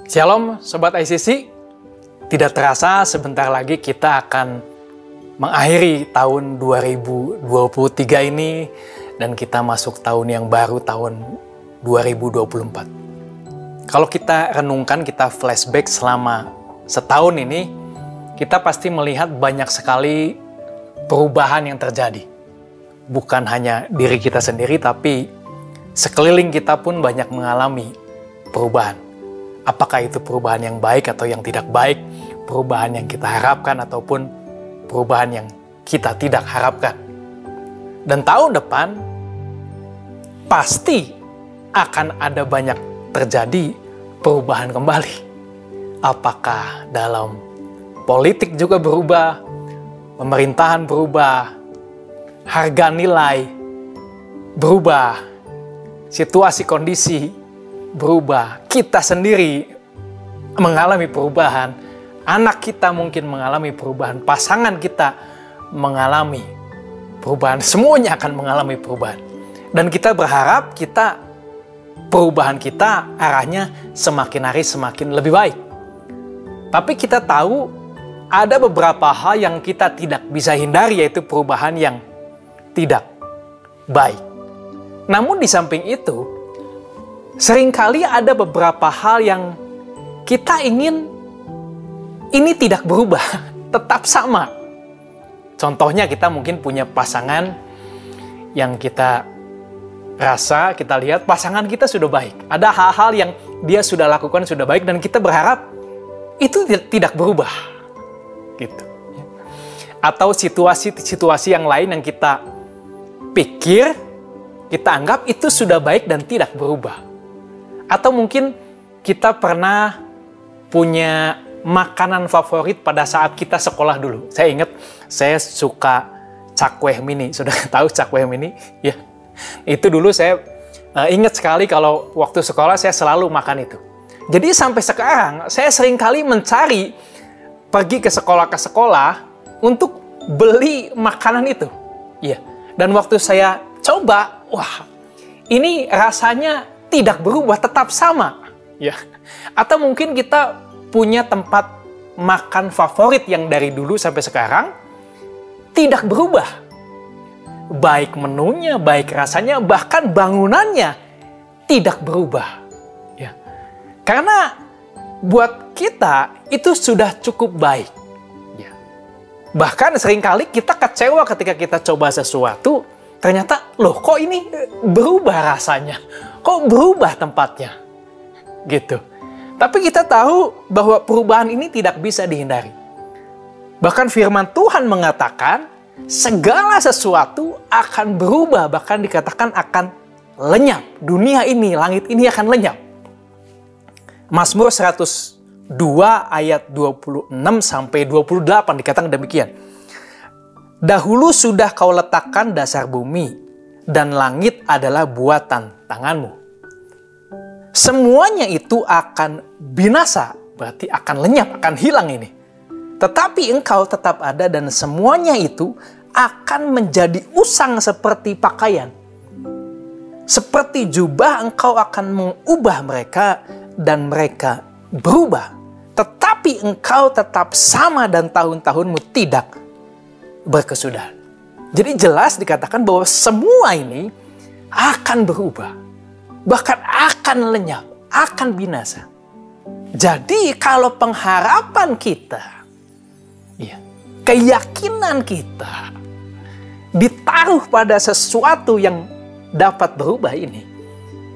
Shalom Sobat ICC, tidak terasa sebentar lagi kita akan mengakhiri tahun 2023 ini dan kita masuk tahun yang baru, tahun 2024. Kalau kita renungkan, kita flashback selama setahun ini, kita pasti melihat banyak sekali perubahan yang terjadi. Bukan hanya diri kita sendiri, tapi sekeliling kita pun banyak mengalami perubahan. Apakah itu perubahan yang baik atau yang tidak baik, perubahan yang kita harapkan ataupun perubahan yang kita tidak harapkan. Dan tahun depan pasti akan ada banyak terjadi perubahan kembali. Apakah dalam politik juga berubah, pemerintahan berubah, harga nilai berubah, situasi kondisi berubah, kita sendiri mengalami perubahan, anak kita mungkin mengalami perubahan, pasangan kita mengalami perubahan, semuanya akan mengalami perubahan. Dan kita berharap perubahan kita arahnya semakin hari semakin lebih baik. Tapi kita tahu ada beberapa hal yang kita tidak bisa hindari, yaitu perubahan yang tidak baik. Namun di samping itu, seringkali ada beberapa hal yang kita ingin ini tidak berubah, tetap sama. Contohnya kita mungkin punya pasangan yang kita rasa, kita lihat pasangan kita sudah baik. Ada hal-hal yang dia sudah lakukan sudah baik dan kita berharap itu tidak berubah. Gitu. Atau situasi-situasi yang lain yang kita pikir, kita anggap itu sudah baik dan tidak berubah. Atau mungkin kita pernah punya makanan favorit pada saat kita sekolah dulu. Saya ingat, saya suka cakwe mini. Sudah tahu cakwe mini? Ya. Itu dulu saya ingat sekali kalau waktu sekolah saya selalu makan itu. Jadi sampai sekarang saya sering kali mencari, pergi ke sekolah untuk beli makanan itu. Ya. Dan waktu saya coba, wah, ini rasanya tidak berubah, tetap sama. Ya. Atau mungkin kita punya tempat makan favorit yang dari dulu sampai sekarang tidak berubah. Baik menunya, baik rasanya, bahkan bangunannya tidak berubah. Ya. Karena buat kita itu sudah cukup baik. Ya. Bahkan seringkali kita kecewa ketika kita coba sesuatu, ternyata, loh kok ini berubah rasanya? Kok berubah tempatnya? Gitu. Tapi kita tahu bahwa perubahan ini tidak bisa dihindari. Bahkan firman Tuhan mengatakan, segala sesuatu akan berubah, bahkan dikatakan akan lenyap. Dunia ini, langit ini akan lenyap. Mazmur 102 ayat 26 sampai 28 dikatakan demikian. Dahulu sudah kau letakkan dasar bumi, dan langit adalah buatan tanganmu. Semuanya itu akan binasa, berarti akan lenyap, akan hilang ini. Tetapi engkau tetap ada dan semuanya itu akan menjadi usang seperti pakaian. Seperti jubah engkau akan mengubah mereka dan mereka berubah. Tetapi engkau tetap sama dan tahun-tahunmu tidak berkesudahan. Jadi jelas dikatakan bahwa semua ini akan berubah. Bahkan akan lenyap, akan binasa. Jadi kalau pengharapan kita, ya, keyakinan kita ditaruh pada sesuatu yang dapat berubah ini,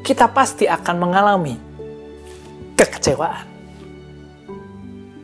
kita pasti akan mengalami kekecewaan.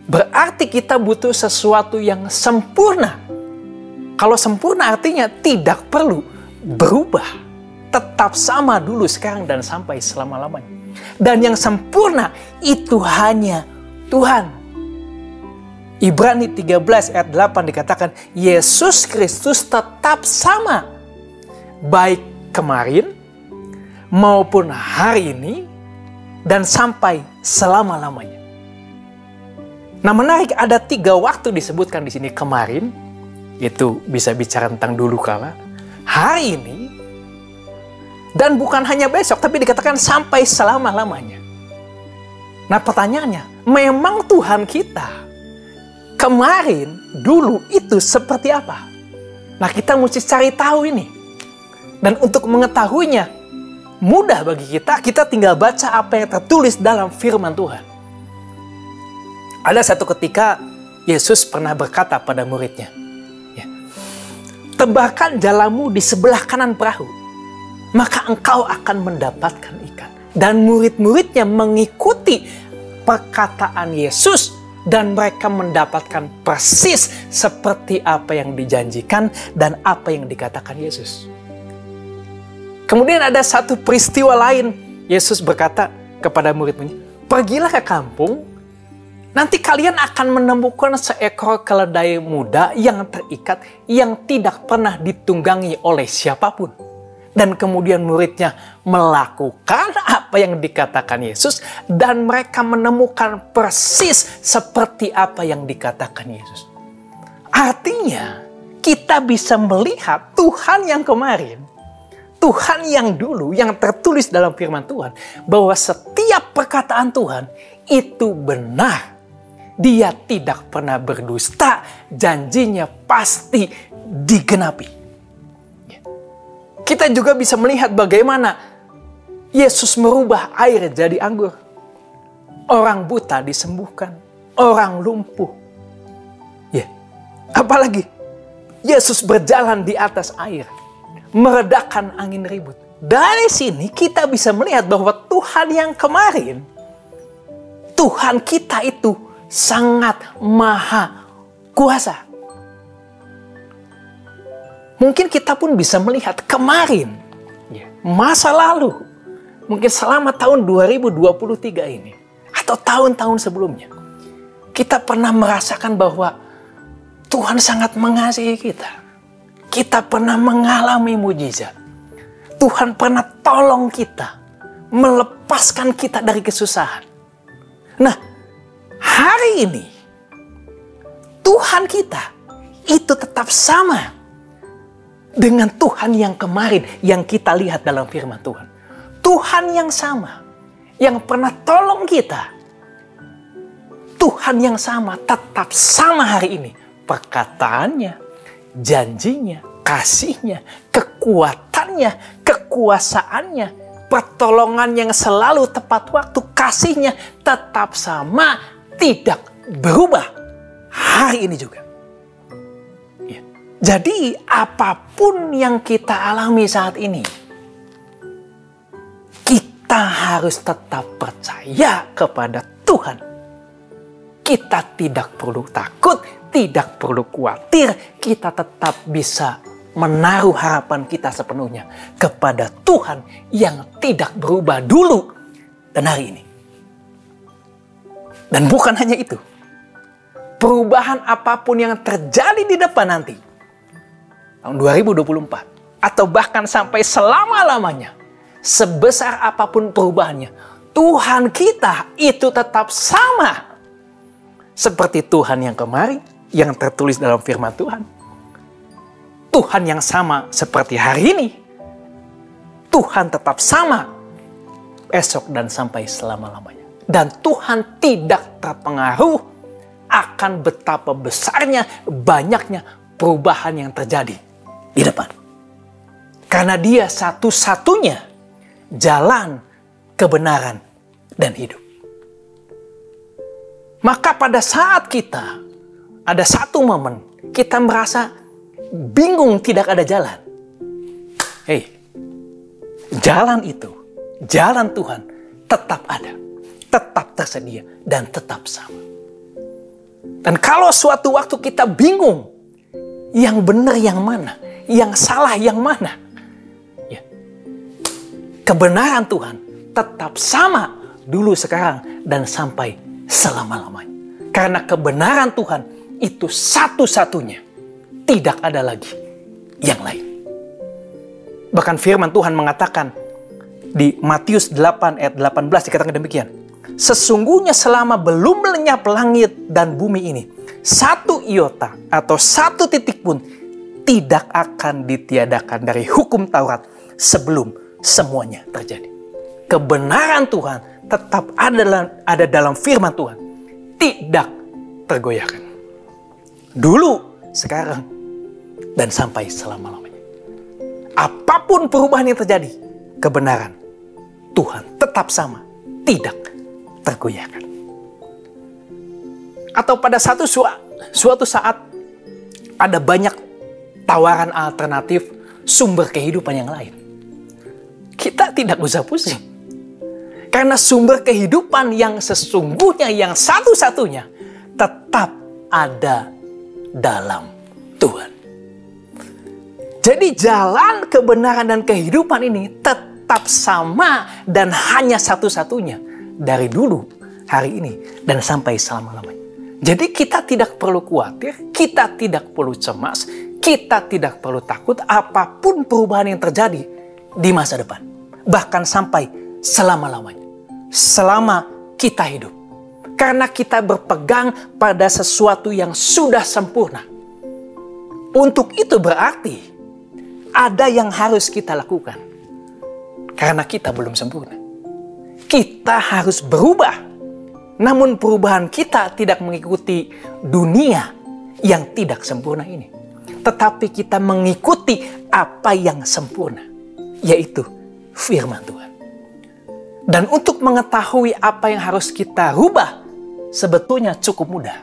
Berarti kita butuh sesuatu yang sempurna. Kalau sempurna artinya tidak perlu berubah. Tetap sama dulu, sekarang, dan sampai selama-lamanya. Dan yang sempurna itu hanya Tuhan. Ibrani 13 ayat 8 dikatakan, Yesus Kristus tetap sama. Baik kemarin maupun hari ini dan sampai selama-lamanya. Nah, menarik, ada 3 waktu disebutkan di sini. Kemarin, itu bisa bicara tentang dulu kala. Hari ini, dan bukan hanya besok, tapi dikatakan sampai selama-lamanya. Nah pertanyaannya, memang Tuhan kita kemarin, dulu itu seperti apa? Nah kita mesti cari tahu ini. Dan untuk mengetahuinya, mudah bagi kita tinggal baca apa yang tertulis dalam firman Tuhan. Ada satu ketika Yesus pernah berkata pada muridnya, ya, tebarkan jalamu di sebelah kanan perahu, maka engkau akan mendapatkan ikan. Dan murid-muridnya mengikuti perkataan Yesus dan mereka mendapatkan persis seperti apa yang dijanjikan dan apa yang dikatakan Yesus. Kemudian ada satu peristiwa lain. Yesus berkata kepada murid-muridnya, pergilah ke kampung, nanti kalian akan menemukan seekor keledai muda yang terikat, yang tidak pernah ditunggangi oleh siapapun. Dan kemudian muridnya melakukan apa yang dikatakan Yesus, dan mereka menemukan persis seperti apa yang dikatakan Yesus. Artinya, kita bisa melihat Tuhan yang kemarin, Tuhan yang dulu, yang tertulis dalam firman Tuhan, bahwa setiap perkataan Tuhan itu benar. Dia tidak pernah berdusta, janjinya pasti digenapi. Kita juga bisa melihat bagaimana Yesus merubah air jadi anggur. Orang buta disembuhkan, orang lumpuh. Ya, apalagi Yesus berjalan di atas air, meredakan angin ribut. Dari sini kita bisa melihat bahwa Tuhan yang kemarin, Tuhan kita itu sangat maha kuasa. Mungkin kita pun bisa melihat kemarin, masa lalu, mungkin selama tahun 2023 ini, atau tahun-tahun sebelumnya, kita pernah merasakan bahwa Tuhan sangat mengasihi kita. Kita pernah mengalami mujizat. Tuhan pernah tolong kita, melepaskan kita dari kesusahan. Nah, hari ini, Tuhan kita itu tetap sama dengan Tuhan yang kemarin yang kita lihat dalam firman Tuhan. Tuhan yang sama, yang pernah tolong kita. Tuhan yang sama, tetap sama hari ini. Perkataannya, janjinya, kasihnya, kekuatannya, kekuasaannya, pertolongan yang selalu tepat waktu, kasihnya tetap sama, tidak berubah hari ini juga. Ya. Jadi apapun yang kita alami saat ini, kita harus tetap percaya kepada Tuhan. Kita tidak perlu takut, tidak perlu khawatir, kita tetap bisa menaruh harapan kita sepenuhnya kepada Tuhan yang tidak berubah dulu dan hari ini. Dan bukan hanya itu, perubahan apapun yang terjadi di depan nanti, tahun 2024, atau bahkan sampai selama-lamanya, sebesar apapun perubahannya, Tuhan kita itu tetap sama. Seperti Tuhan yang kemarin, yang tertulis dalam firman Tuhan. Tuhan yang sama seperti hari ini. Tuhan tetap sama esok dan sampai selama-lamanya. Dan Tuhan tidak terpengaruh akan betapa besarnya, banyaknya perubahan yang terjadi di depan. Karena Dia satu-satunya jalan kebenaran dan hidup. Maka pada saat kita ada satu momen kita merasa bingung, tidak ada jalan. Jalan itu, jalan Tuhan tetap ada, tetap tersedia, dan tetap sama. Dan kalau suatu waktu kita bingung, yang benar yang mana, yang salah yang mana, ya, kebenaran Tuhan tetap sama dulu, sekarang, dan sampai selama-lamanya. Karena kebenaran Tuhan itu satu-satunya. Tidak ada lagi yang lain. Bahkan firman Tuhan mengatakan di Matius 8 ayat 18 dikatakan demikian. Sesungguhnya selama belum lenyap langit dan bumi ini, satu iota atau satu titik pun tidak akan ditiadakan dari hukum Taurat sebelum semuanya terjadi. Kebenaran Tuhan tetap ada dalam firman Tuhan, tidak tergoyahkan. Dulu, sekarang, dan sampai selama-lamanya. Apapun perubahan yang terjadi, kebenaran Tuhan tetap sama, tidak tergoyahkan. Atau pada suatu saat ada banyak tawaran alternatif sumber kehidupan yang lain. Kita tidak usah pusing. Karena sumber kehidupan yang sesungguhnya, yang satu-satunya, tetap ada dalam Tuhan. Jadi jalan kebenaran dan kehidupan ini tetap sama dan hanya satu-satunya dari dulu, hari ini, dan sampai selama-lamanya. Jadi kita tidak perlu khawatir, kita tidak perlu cemas, kita tidak perlu takut apapun perubahan yang terjadi di masa depan. Bahkan sampai selama-lamanya. Selama kita hidup. Karena kita berpegang pada sesuatu yang sudah sempurna. Untuk itu berarti ada yang harus kita lakukan. Karena kita belum sempurna. Kita harus berubah. Namun perubahan kita tidak mengikuti dunia yang tidak sempurna ini. Tetapi kita mengikuti apa yang sempurna. Yaitu firman Tuhan. Dan untuk mengetahui apa yang harus kita rubah, sebetulnya cukup mudah.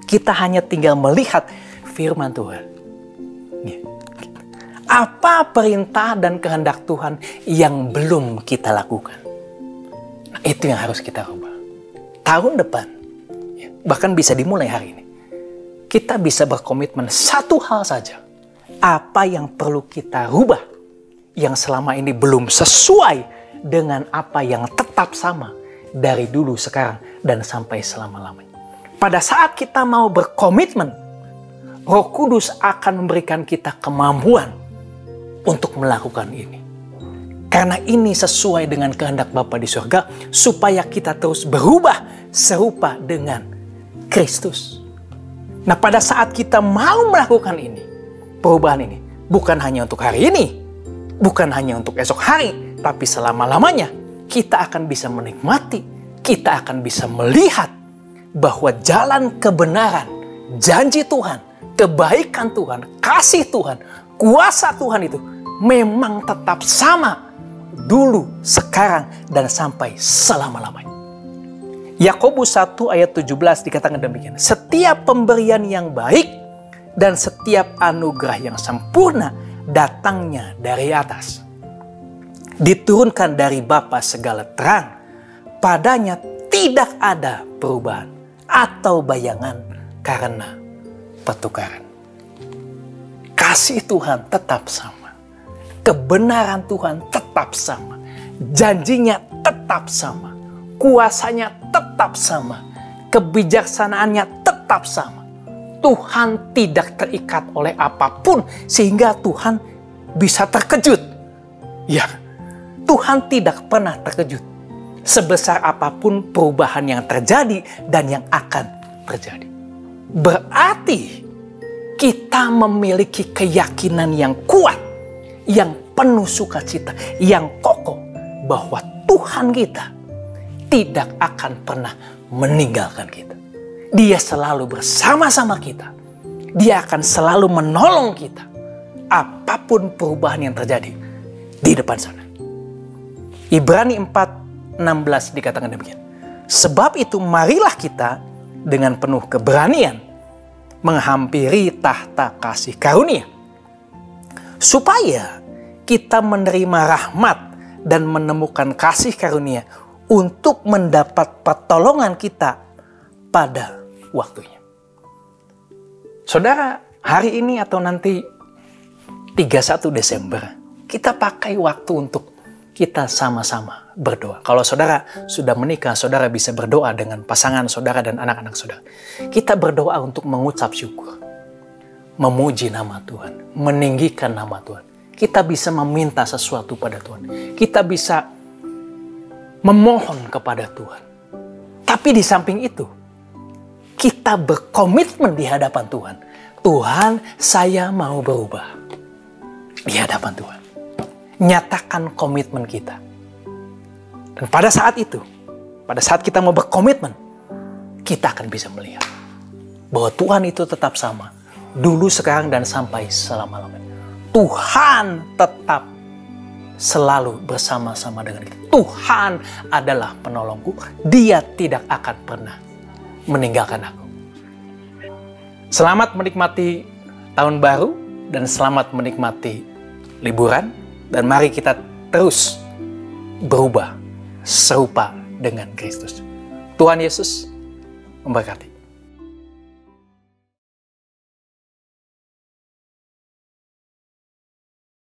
Kita hanya tinggal melihat firman Tuhan. Apa perintah dan kehendak Tuhan yang belum kita lakukan? Nah, itu yang harus kita rubah. Tahun depan, bahkan bisa dimulai hari ini, kita bisa berkomitmen satu hal saja. Apa yang perlu kita rubah, yang selama ini belum sesuai dengan apa yang tetap sama dari dulu, sekarang, dan sampai selama-lamanya. Pada saat kita mau berkomitmen, Roh Kudus akan memberikan kita kemampuan untuk melakukan ini. Karena ini sesuai dengan kehendak Bapa di surga, supaya kita terus berubah serupa dengan Kristus. Nah, pada saat kita mau melakukan ini, perubahan ini, bukan hanya untuk hari ini, bukan hanya untuk esok hari, tapi selama-lamanya, kita akan bisa menikmati, kita akan bisa melihat bahwa jalan kebenaran, janji Tuhan, kebaikan Tuhan, kasih Tuhan, kuasa Tuhan itu memang tetap sama dulu, sekarang, dan sampai selama-lamanya. Yakobus 1 ayat 17 dikatakan demikian. Setiap pemberian yang baik dan setiap anugerah yang sempurna datangnya dari atas. Diturunkan dari Bapa segala terang. Padanya tidak ada perubahan atau bayangan karena pertukaran. Kasih Tuhan tetap sama. Kebenaran Tuhan tetap sama. Janjinya tetap sama. Kuasanya tetap sama. Kebijaksanaannya tetap sama. Tuhan tidak terikat oleh apapun sehingga Tuhan bisa terkejut. Ya, Tuhan tidak pernah terkejut. Sebesar apapun perubahan yang terjadi dan yang akan terjadi. Berarti kita memiliki keyakinan yang kuat, yang penuh sukacita, yang kokoh bahwa Tuhan kita tidak akan pernah meninggalkan kita. Dia selalu bersama-sama kita. Dia akan selalu menolong kita. Apapun perubahan yang terjadi di depan sana. Ibrani 4:16 dikatakan demikian. Sebab itu marilah kita dengan penuh keberanian menghampiri tahta kasih karunia. Supaya kita menerima rahmat dan menemukan kasih karunia untuk mendapat pertolongan kita pada waktunya. Saudara, hari ini atau nanti 31 Desember, kita pakai waktu untuk kita sama-sama berdoa. Kalau saudara sudah menikah, saudara bisa berdoa dengan pasangan saudara dan anak-anak saudara. Kita berdoa untuk mengucap syukur, memuji nama Tuhan, meninggikan nama Tuhan. Kita bisa meminta sesuatu pada Tuhan. Kita bisa memohon kepada Tuhan. Tapi di samping itu, kita berkomitmen di hadapan Tuhan. Tuhan, saya mau berubah. Di hadapan Tuhan. Nyatakan komitmen kita. Dan pada saat itu, pada saat kita mau berkomitmen, kita akan bisa melihat bahwa Tuhan itu tetap sama. Dulu, sekarang, dan sampai selama-lamanya. Tuhan tetap selalu bersama-sama dengan kita. Tuhan adalah penolongku. Dia tidak akan pernah meninggalkan aku. Selamat menikmati tahun baru dan selamat menikmati liburan. Dan mari kita terus berubah serupa dengan Kristus. Tuhan Yesus memberkati.